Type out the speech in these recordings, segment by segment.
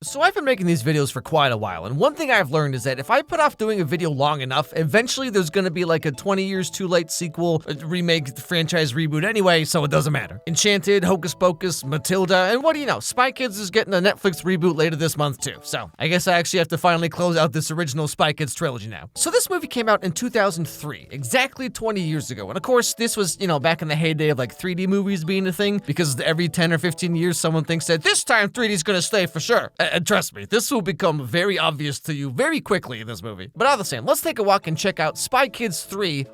So I've been making these videos for quite a while, and one thing I've learned is that if I put off doing a video long enough, eventually there's gonna be like a 20 years too late sequel, a remake, franchise reboot anyway, so it doesn't matter. Enchanted, Hocus Pocus, Matilda, and what do you know, Spy Kids is getting a Netflix reboot later this month too, so I guess I actually have to finally close out this original Spy Kids trilogy now. So this movie came out in 2003, exactly 20 years ago, and of course this was, back in the heyday of like 3D movies being a thing, because every 10 or 15 years someone thinks that this time 3D's gonna stay for sure. And trust me, this will become very obvious to you very quickly in this movie. But all the same, let's take a walk and check out Spy Kids 3,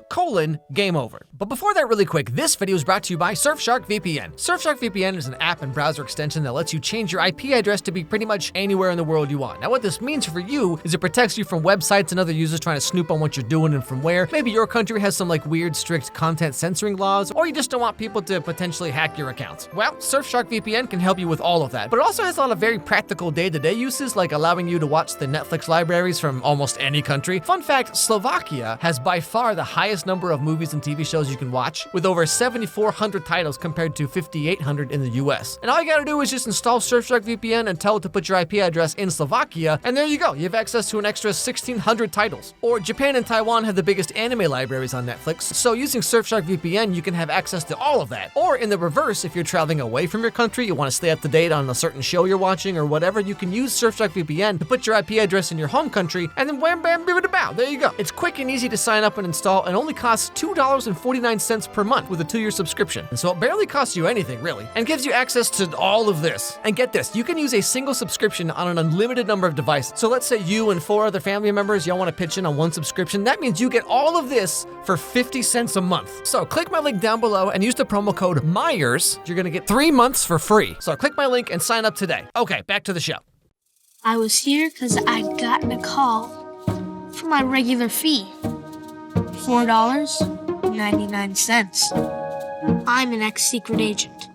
Game Over. But before that, really quick, this video is brought to you by Surfshark VPN. Surfshark VPN is an app and browser extension that lets you change your IP address to be pretty much anywhere in the world you want. Now what this means for you is it protects you from websites and other users trying to snoop on what you're doing and from where. Maybe your country has some like weird strict content censoring laws, or you just don't want people to potentially hack your accounts. Well, Surfshark VPN can help you with all of that, but it also has a lot of very practical day-to-day uses, like allowing you to watch the Netflix libraries from almost any country. Fun fact, Slovakia has by far the highest number of movies and TV shows you can watch, with over 7,400 titles compared to 5,800 in the US. And all you gotta do is just install Surfshark VPN and tell it to put your IP address in Slovakia, and there you go, you have access to an extra 1,600 titles. Or Japan and Taiwan have the biggest anime libraries on Netflix, so using Surfshark VPN, you can have access to all of that. Or in the reverse, if you're traveling away from your country, you wanna stay up to date on a certain show you're watching or whatever, you can use Surfshark VPN to put your IP address in your home country, and then wham bam bibbidi bow, there you go. It's quick and easy to sign up and install, and only costs $2.49 per month with a 2-year subscription. And so it barely costs you anything, really, and gives you access to all of this. And get this, you can use a single subscription on an unlimited number of devices. So let's say you and 4 other family members, y'all want to pitch in on one subscription. That means you get all of this for 50 cents a month. So click my link down below and use the promo code Meyers. You're gonna get 3 months for free. So click my link and sign up today. Okay, back to the show. I was here because I'd gotten a call for my regular fee. $4.99. I'm an ex-secret agent.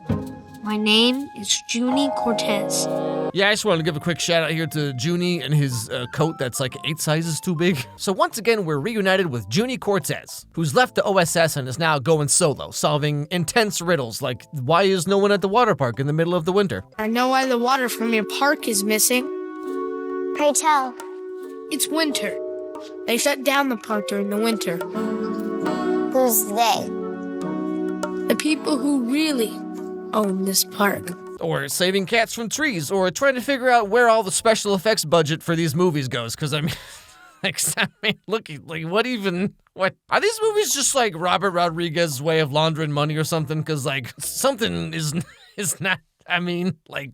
My name is Junie Cortez. Yeah, I just wanted to give a quick shout out here to Junie and his coat that's like 8 sizes too big. So once again, we're reunited with Junie Cortez, who's left the OSS and is now going solo, solving intense riddles like, why is no one at the water park in the middle of the winter? I know why the water from your park is missing. Pray tell. It's winter. They shut down the park during the winter. Who's they? The people who really own this park. Or saving cats from trees, or trying to figure out where all the special effects budget for these movies goes, because I mean, look, like what are these movies just like Robert Rodriguez's way of laundering money or something? Because like something is not. I mean, like,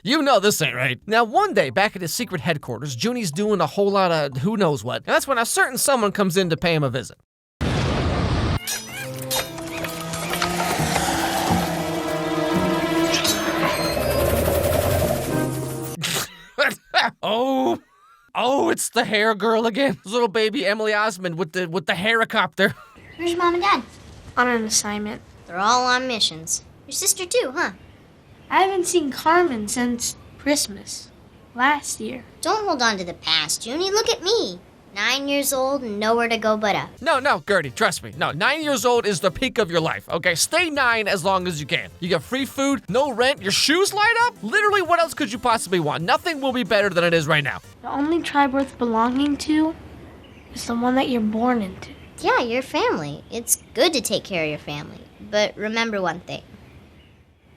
this ain't right. Now, one day, back at his secret headquarters, Junie's doing a whole lot of who knows what, and that's when a certain someone comes in to pay him a visit. Oh, it's the hair girl again. Little baby Emily Osmond with the helicopter. Where's your mom and dad? On an assignment. They're all on missions. Your sister too, huh? I haven't seen Carmen since Christmas. Last year. Don't hold on to the past, Junie. Look at me. 9 years old and nowhere to go but up. No, Gertie, trust me. No, 9 years old is the peak of your life, okay? Stay 9 as long as you can. You get free food, no rent, your shoes light up? Literally, what else could you possibly want? Nothing will be better than it is right now. The only tribe worth belonging to is the one that you're born into. Yeah, your family. It's good to take care of your family. But remember one thing.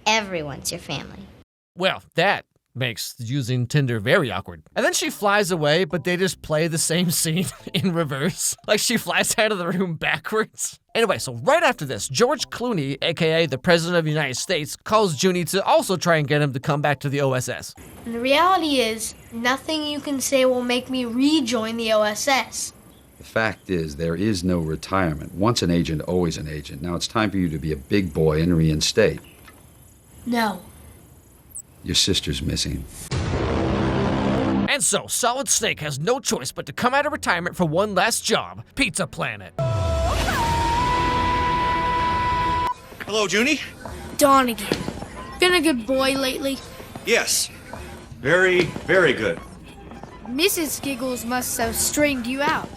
Everyone's your family. Well, that makes using Tinder very awkward. And then she flies away, but they just play the same scene in reverse. Like she flies out of the room backwards. Anyway, so right after this, George Clooney, aka the President of the United States, calls Junie to also try and get him to come back to the OSS. And the reality is, nothing you can say will make me rejoin the OSS. The fact is, there is no retirement. Once an agent, always an agent. Now it's time for you to be a big boy and reinstate. No. Your sister's missing. And so, Solid Snake has no choice but to come out of retirement for one last job, Pizza Planet. Hello, Junie? Donegan. Been a good boy lately? Yes. Very, very good. Mrs. Giggles must have stringed you out.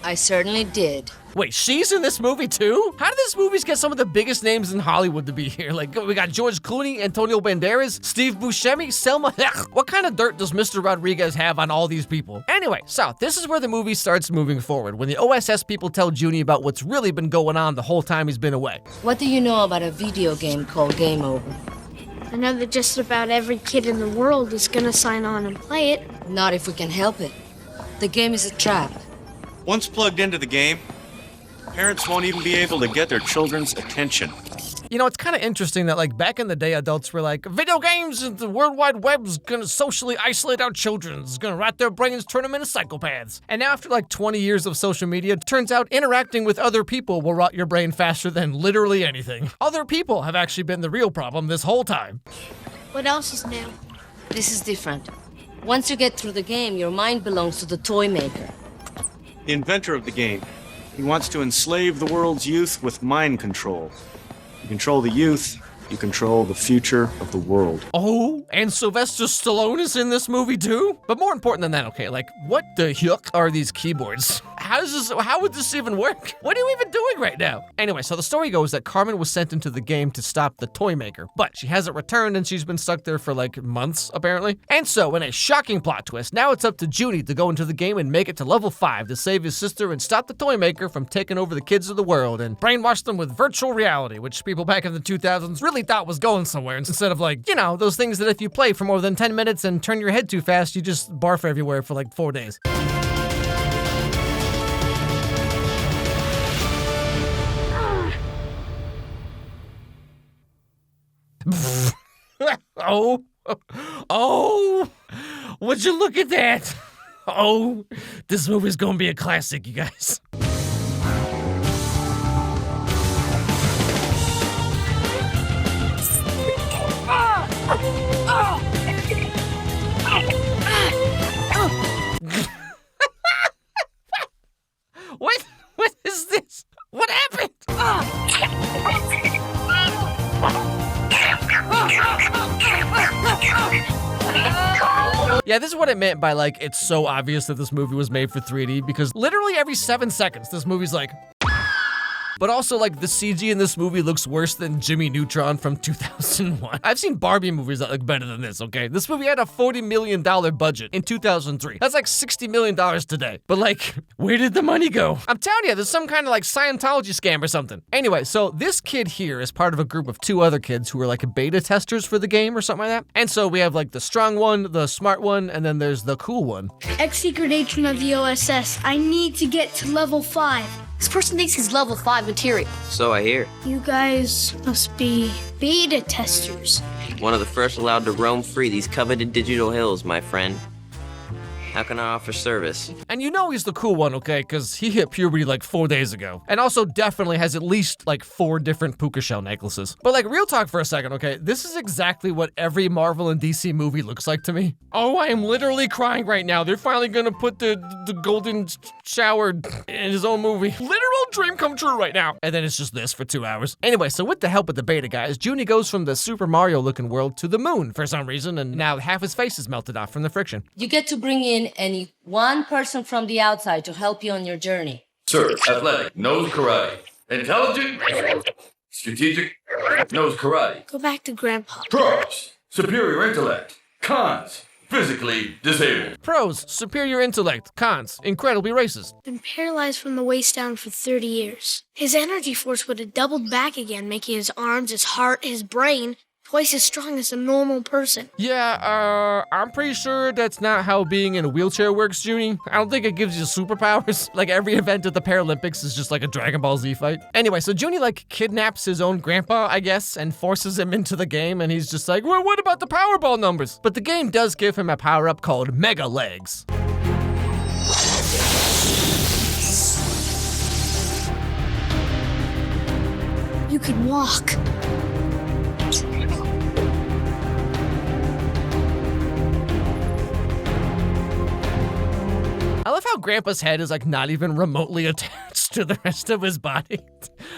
I certainly did. Wait, she's in this movie too? How did these movies get some of the biggest names in Hollywood to be here? Like, we got George Clooney, Antonio Banderas, Steve Buscemi, Selma. What kind of dirt does Mr. Rodriguez have on all these people? Anyway, so this is where the movie starts moving forward, when the OSS people tell Junie about what's really been going on the whole time he's been away. What do you know about a video game called Game Over? I know that just about every kid in the world is gonna sign on and play it. Not if we can help it. The game is a trap. Once plugged into the game, parents won't even be able to get their children's attention. You know, it's kind of interesting that, like, back in the day, adults were like, video games and the World Wide Web's gonna socially isolate our children. It's gonna rot their brains, turn them into psychopaths. And now, after like 20 years of social media, it turns out interacting with other people will rot your brain faster than literally anything. Other people have actually been the real problem this whole time. What else is new? This is different. Once you get through the game, your mind belongs to the toy maker. The inventor of the game. He wants to enslave the world's youth with mind control. You control the youth, you control the future of the world. Oh, and Sylvester Stallone is in this movie too? But more important than that, okay, like, what the yuck are these keyboards? How would this even work? What are you even doing right now? Anyway, so the story goes that Carmen was sent into the game to stop the toy maker, but she hasn't returned and she's been stuck there for like months, apparently. And so, in a shocking plot twist, now it's up to Junie to go into the game and make it to level 5 to save his sister and stop the toy maker from taking over the kids of the world and brainwash them with virtual reality, which people back in the 2000s really thought was going somewhere, instead of like, you know, those things that if you play for more than 10 minutes and turn your head too fast, you just barf everywhere for like 4 days. Oh, would you look at that? Oh, this movie's gonna be a classic, you guys. What is this? What happened? Yeah, this is what it meant by, like, it's so obvious that this movie was made for 3D, because literally every 7 seconds, this movie's like... But also, like, the CG in this movie looks worse than Jimmy Neutron from 2001. I've seen Barbie movies that look better than this, okay? This movie had a $40 million budget in 2003. That's like $60 million today. But, like, where did the money go? I'm telling you, there's some kind of, like, Scientology scam or something. Anyway, so this kid here is part of a group of 2 other kids who are, like, beta testers for the game or something like that. And so we have, like, the strong one, the smart one, and then there's the cool one. Ex-secret agent of the OSS, I need to get to level 5. This person thinks he's level 5 material. So I hear. You guys must be beta testers. One of the first allowed to roam free these coveted digital hills, my friend. How can I offer service? And you know he's the cool one, okay? Because he hit puberty like 4 days ago. And also definitely has at least like 4 different puka shell necklaces. But like, real talk for a second, okay? This is exactly what every Marvel and DC movie looks like to me. Oh, I am literally crying right now. They're finally gonna put the golden shower in his own movie. Literal dream come true right now. And then it's just this for 2 hours. Anyway, so with the help of the beta guys, Junie goes from the Super Mario looking world to the moon for some reason, and now half his face is melted off from the friction. You get to bring in any one person from the outside to help you on your journey. Sir, athletic, knows karate. Intelligent, strategic, knows karate. Go back to Grandpa. Pros, superior intellect. Cons, physically disabled. Pros, superior intellect. Cons, incredibly racist. Been paralyzed from the waist down for 30 years. His energy force would have doubled back again, making his arms, his heart, his brain twice as strong as a normal person. Yeah, I'm pretty sure that's not how being in a wheelchair works, Junie. I don't think it gives you superpowers. Like, every event at the Paralympics is just like a Dragon Ball Z fight. Anyway, so Junie, like, kidnaps his own grandpa, I guess, and forces him into the game, and he's just like, well, what about the Powerball numbers? But the game does give him a power-up called Mega Legs. You can walk. I love how Grandpa's head is like not even remotely attached to the rest of his body.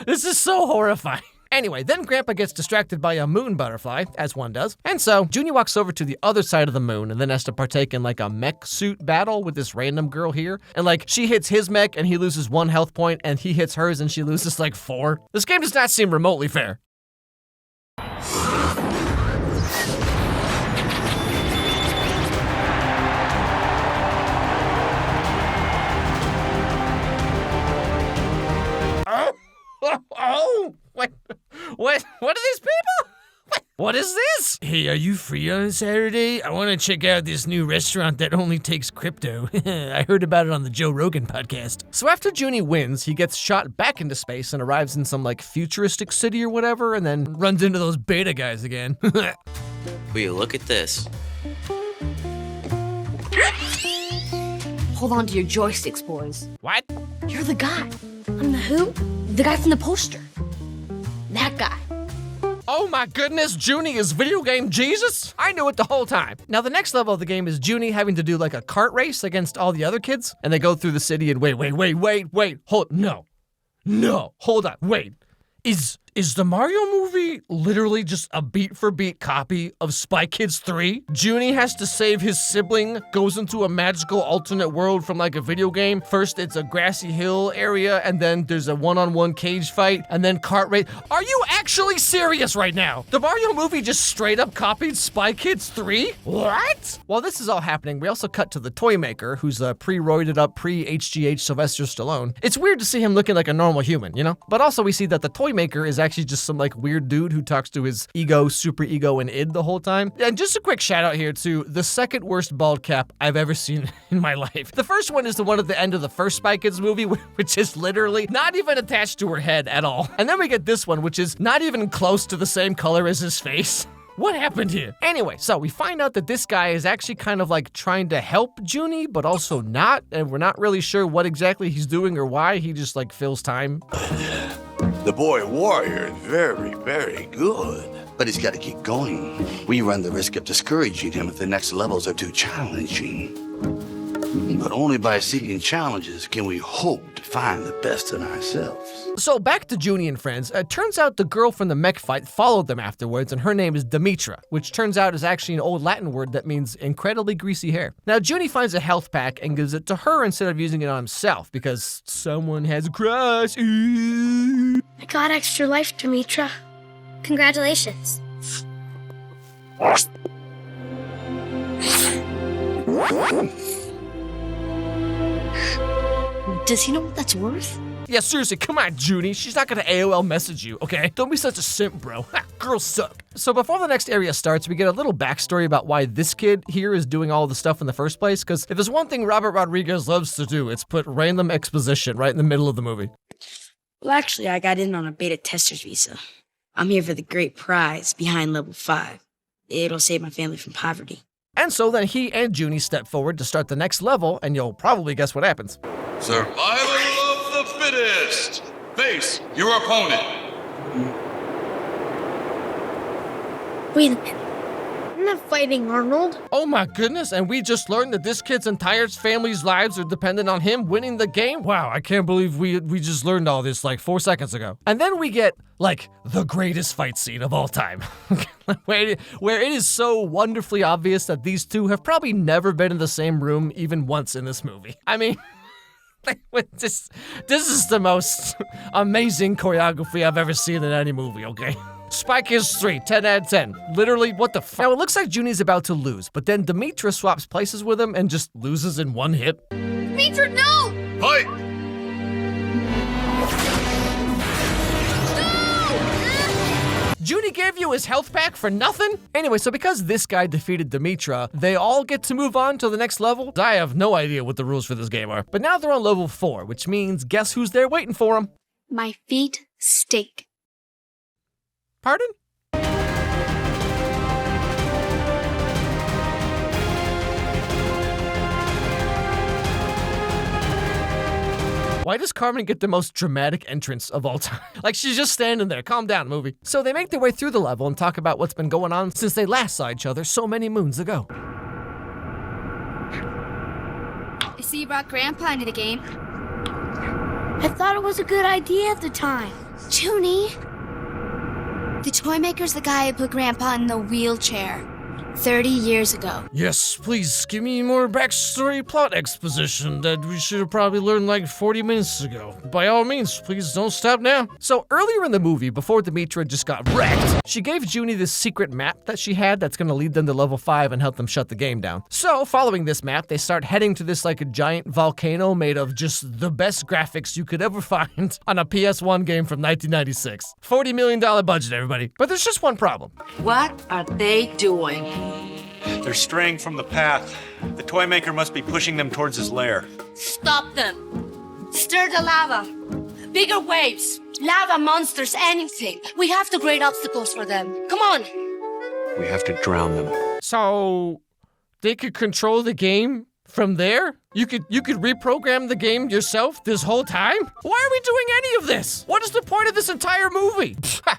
This is so horrifying. Anyway, then Grandpa gets distracted by a moon butterfly, as one does. And so, Junie walks over to the other side of the moon and then has to partake in like a mech suit battle with this random girl here. And like, she hits his mech and he loses 1 health point, and he hits hers and she loses like 4. This game does not seem remotely fair. Oh, what are these people? What is this? Hey, are you free on Saturday? I want to check out this new restaurant that only takes crypto. I heard about it on the Joe Rogan podcast. So after Junie wins, he gets shot back into space and arrives in some like futuristic city or whatever, and then runs into those beta guys again. Will you look at this? Hold on to your joysticks, boys. What? You're the guy. I'm the who? The guy from the poster. That guy. Oh my goodness, Junie is video game Jesus? I knew it the whole time. Now the next level of the game is Junie having to do like a kart race against all the other kids. And they go through the city and wait, hold on, wait. Is the Mario movie literally just a beat-for-beat copy of Spy Kids 3? Junie has to save his sibling, goes into a magical alternate world from like a video game. First, it's a grassy hill area, and then there's a one-on-one cage fight, and then kart race. Are you actually serious right now? The Mario movie just straight up copied Spy Kids 3? What? While this is all happening, we also cut to the toy maker, who's a pre-roided up, pre-HGH Sylvester Stallone. It's weird to see him looking like a normal human, you know? But also we see that the toy maker is actually just some like weird dude who talks to his ego, super ego, and id the whole time. And just a quick shout out here to the second worst bald cap I've ever seen in my life. The first one is the one at the end of the first Spy Kids movie, which is literally not even attached to her head at all. And then we get this one, which is not even close to the same color as his face. What happened here? Anyway, so we find out that this guy is actually kind of like trying to help Junie, but also not, and we're not really sure what exactly he's doing or why. He just like fills time. The boy warrior is very, very good, but he's got to keep going. We run the risk of discouraging him if the next levels are too challenging. But only by seeking challenges can we hope to find the best in ourselves. So back to Junie and friends. It turns out the girl from the mech fight followed them afterwards, and her name is Demetra, which turns out is actually an old Latin word that means incredibly greasy hair. Now Junie finds a health pack and gives it to her instead of using it on himself because someone has a crush. I got extra life, Demetra. Congratulations. Does he know what that's worth? Yeah, seriously, come on, Junie. She's not gonna AOL message you, okay? Don't be such a simp, bro. Girls suck. So before the next area starts, we get a little backstory about why this kid here is doing all the stuff in the first place, because if there's one thing Robert Rodriguez loves to do, it's put random exposition right in the middle of the movie. Well, actually, I got in on a beta tester's visa. I'm here for the great prize behind level 5. It'll save my family from poverty. And so then he and Junie step forward to start the next level, and you'll probably guess what happens. Survival of the fittest. Face your opponent. Wait a minute. I'm not fighting Arnold. Oh my goodness, and we just learned that this kid's entire family's lives are dependent on him winning the game? Wow, I can't believe we just learned all this like 4 seconds ago. And then we get, like, the greatest fight scene of all time. where it is so wonderfully obvious that these two have probably never been in the same room even once in this movie. I mean, this is the most amazing choreography I've ever seen in any movie, okay? Spy Kids 3, 10 out of 10. Literally, what the fuck? Now, it looks like Junie's about to lose, but then Demetra swaps places with him and just loses in one hit. Demetra, no! Fight! Junie gave you his health pack for nothing? Anyway, so because this guy defeated Demetra, they all get to move on to the next level? I have no idea what the rules for this game are. But now they're on level 4, which means guess who's there waiting for them? My feet stink. Pardon? Why does Carmen get the most dramatic entrance of all time? Like, she's just standing there. Calm down, movie. So they make their way through the level and talk about what's been going on since they last saw each other so many moons ago. I see you brought Grandpa into the game. I thought it was a good idea at the time. Junie, The toy maker's the guy who put Grandpa in the wheelchair 30 years ago. Yes, please give me more backstory plot exposition that we should have probably learned like 40 minutes ago. By all means, please don't stop now. So earlier in the movie, before Demetra just got wrecked, she gave Junie this secret map that she had that's gonna lead them to level 5 and help them shut the game down. So following this map, they start heading to this like a giant volcano made of just the best graphics you could ever find on a PS1 game from 1996. $40 million budget, everybody. But there's just one problem. What are they doing? They're straying from the path. The toy maker must be pushing them towards his lair. Stop them. Stir the lava. Bigger waves. Lava monsters, anything. We have to create obstacles for them. Come on. We have to drown them. So they could control the game from there? You could reprogram the game yourself this whole time? Why are we doing any of this? What is the point of this entire movie?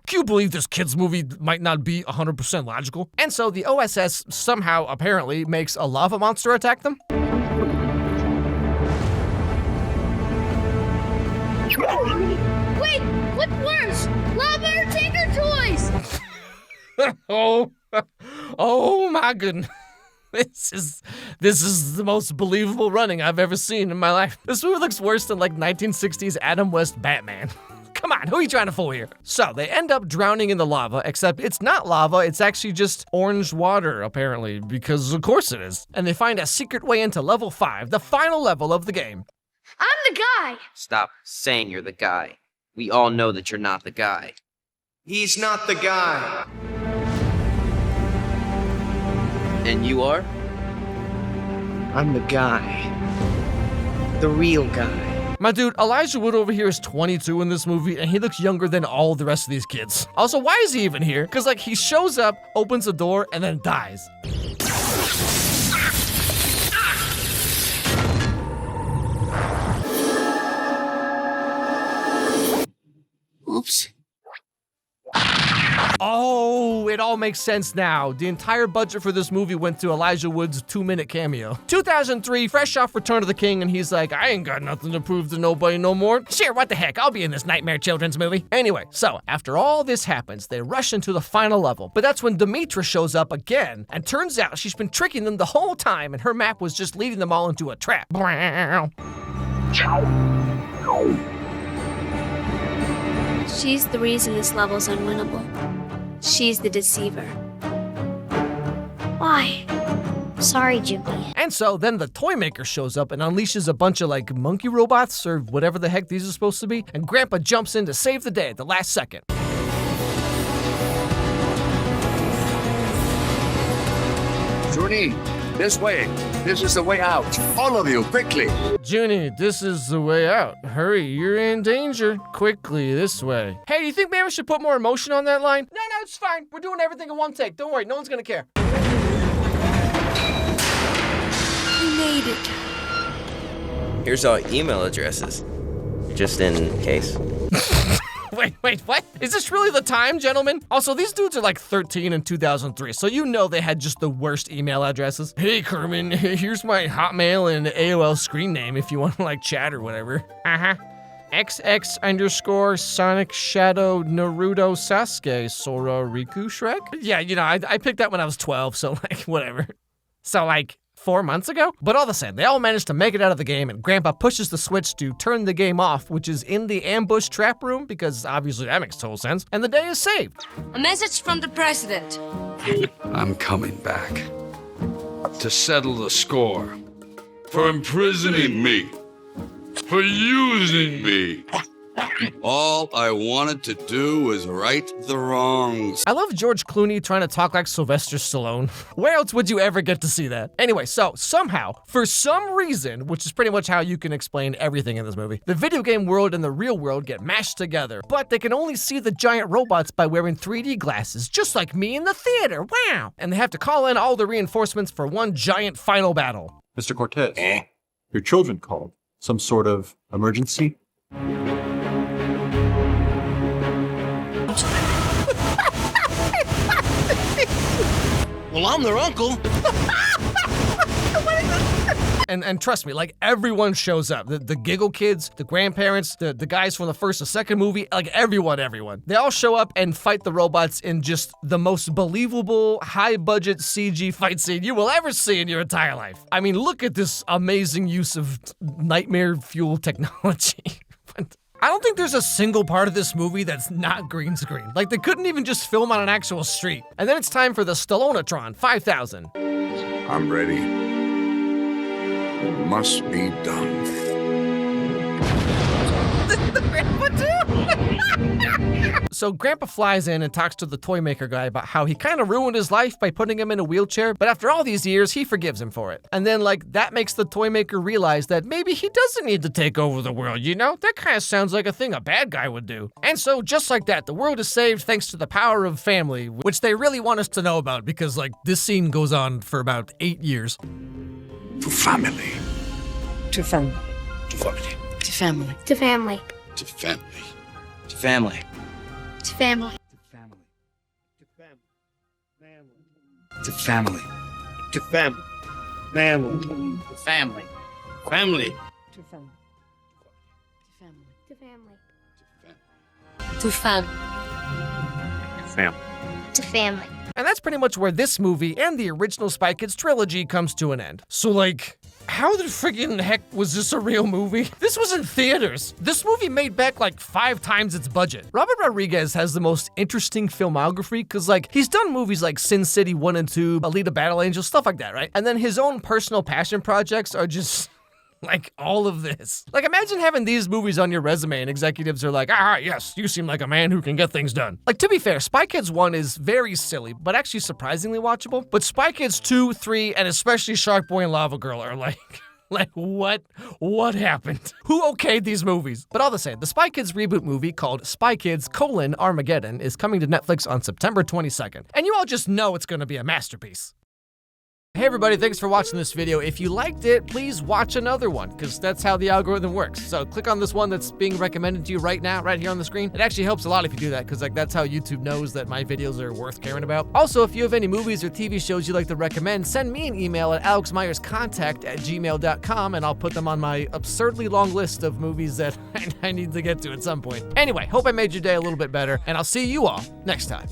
Can you believe this kid's movie might not be 100% logical? And so the OSS somehow apparently makes a lava monster attack them? Wait, what's worse? Lava or Tinker Toys? Oh my goodness. This is the most believable running I've ever seen in my life. This movie looks worse than like 1960s Adam West Batman. Come on, who are you trying to fool here? So they end up drowning in the lava, except it's not lava, it's actually just orange water, apparently, because of course it is. And they find a secret way into level 5, the final level of the game. I'm the guy. Stop saying you're the guy. We all know that you're not the guy. He's not the guy. And you are? I'm the guy. The real guy. My dude, Elijah Wood over here is 22 in this movie, and he looks younger than all the rest of these kids. Also, why is he even here? Because, like, he shows up, opens a door, and then dies. Oops. Oh, it all makes sense now. The entire budget for this movie went to Elijah Wood's 2-minute cameo. 2003, fresh off Return of the King, and he's like, I ain't got nothing to prove to nobody no more. Sure, what the heck, I'll be in this nightmare children's movie. Anyway, so after all this happens, they rush into the final level. But that's when Demetra shows up again, and turns out she's been tricking them the whole time, and her map was just leading them all into a trap. She's the reason this level's unwinnable. She's the deceiver. Why? Sorry, Junie. And so then the toy maker shows up and unleashes a bunch of like monkey robots or whatever the heck these are supposed to be, and Grandpa jumps in to save the day at the last second. Junie, this way. This is the way out. All of you, quickly. Junie, this is the way out. Hurry, you're in danger. Quickly, this way. Hey, do you think maybe we should put more emotion on that line? No, it's fine. We're doing everything in one take. Don't worry, no one's gonna care. We made it. Here's our email addresses. Just in case. Wait, what? Is this really the time, gentlemen? Also, these dudes are like 13 in 2003, so you know they had just the worst email addresses. Hey, Kerman, here's my Hotmail and AOL screen name if you want to like chat or whatever. XX_ Sonic Shadow Naruto Sasuke Sora Riku Shrek? Yeah, you know, I picked that when I was 12, so like, whatever. So like, 4 months ago? But all the same, they all managed to make it out of the game, and Grandpa pushes the switch to turn the game off, which is in the ambush trap room, because obviously that makes total sense, and the day is saved. A message from the president. I'm coming back. To settle the score. For imprisoning me. For using me. All I wanted to do was right the wrongs. I love George Clooney trying to talk like Sylvester Stallone. Where else would you ever get to see that? Anyway, so somehow, for some reason, which is pretty much how you can explain everything in this movie, the video game world and the real world get mashed together, but they can only see the giant robots by wearing 3D glasses, just like me in the theater. Wow! And they have to call in all the reinforcements for one giant final battle. Mr. Cortez, your children called. Some sort of emergency? Well, I'm their uncle. And trust me, like everyone shows up. The giggle kids, the grandparents, the guys from the first and second movie, like everyone. They all show up and fight the robots in just the most believable, high-budget CG fight scene you will ever see in your entire life. I mean, look at this amazing use of nightmare fuel technology. I don't think there's a single part of this movie that's not green screen. Like, they couldn't even just film on an actual street. And then it's time for the Stallonatron 5000. I'm ready. It must be done. The grandpa too? So Grandpa flies in and talks to the toy maker guy about how he kind of ruined his life by putting him in a wheelchair, but after all these years, he forgives him for it. And then, like, that makes the toy maker realize that maybe he doesn't need to take over the world, you know? That kind of sounds like a thing a bad guy would do. And so, just like that, the world is saved thanks to the power of family, which they really want us to know about because, like, this scene goes on for about 8 years. To family. To family. To family. To family. To family. To family. To family. To family. To family. To family. Family. To family. Family. To family. To family. To family. To family. Family. To family. And that's pretty much where this movie and the original Spy Kids trilogy comes to an end. So, like, how the friggin' heck was this a real movie? This was in theaters. This movie made back like 5 times its budget. Robert Rodriguez has the most interesting filmography because, like, he's done movies like Sin City 1 and 2, Alita Battle Angel, stuff like that, right? And then his own personal passion projects are just like all of this. Like, imagine having these movies on your resume and executives are like, yes, you seem like a man who can get things done. Like, to be fair, Spy Kids 1 is very silly, but actually surprisingly watchable. But Spy Kids 2, 3, and especially Shark Boy and Lava Girl are like, what happened? Who okayed these movies? But all the same, the Spy Kids reboot movie called Spy Kids: Armageddon is coming to Netflix on September 22nd. And you all just know it's gonna be a masterpiece. Hey everybody, thanks for watching this video. If you liked it, please watch another one, because that's how the algorithm works. So click on this one that's being recommended to you right now, right here on the screen. It actually helps a lot if you do that, because like that's how YouTube knows that my videos are worth caring about. Also, if you have any movies or TV shows you'd like to recommend, send me an email at alexmeyerscontact@gmail.com, and I'll put them on my absurdly long list of movies that I need to get to at some point. Anyway, hope I made your day a little bit better, and I'll see you all next time.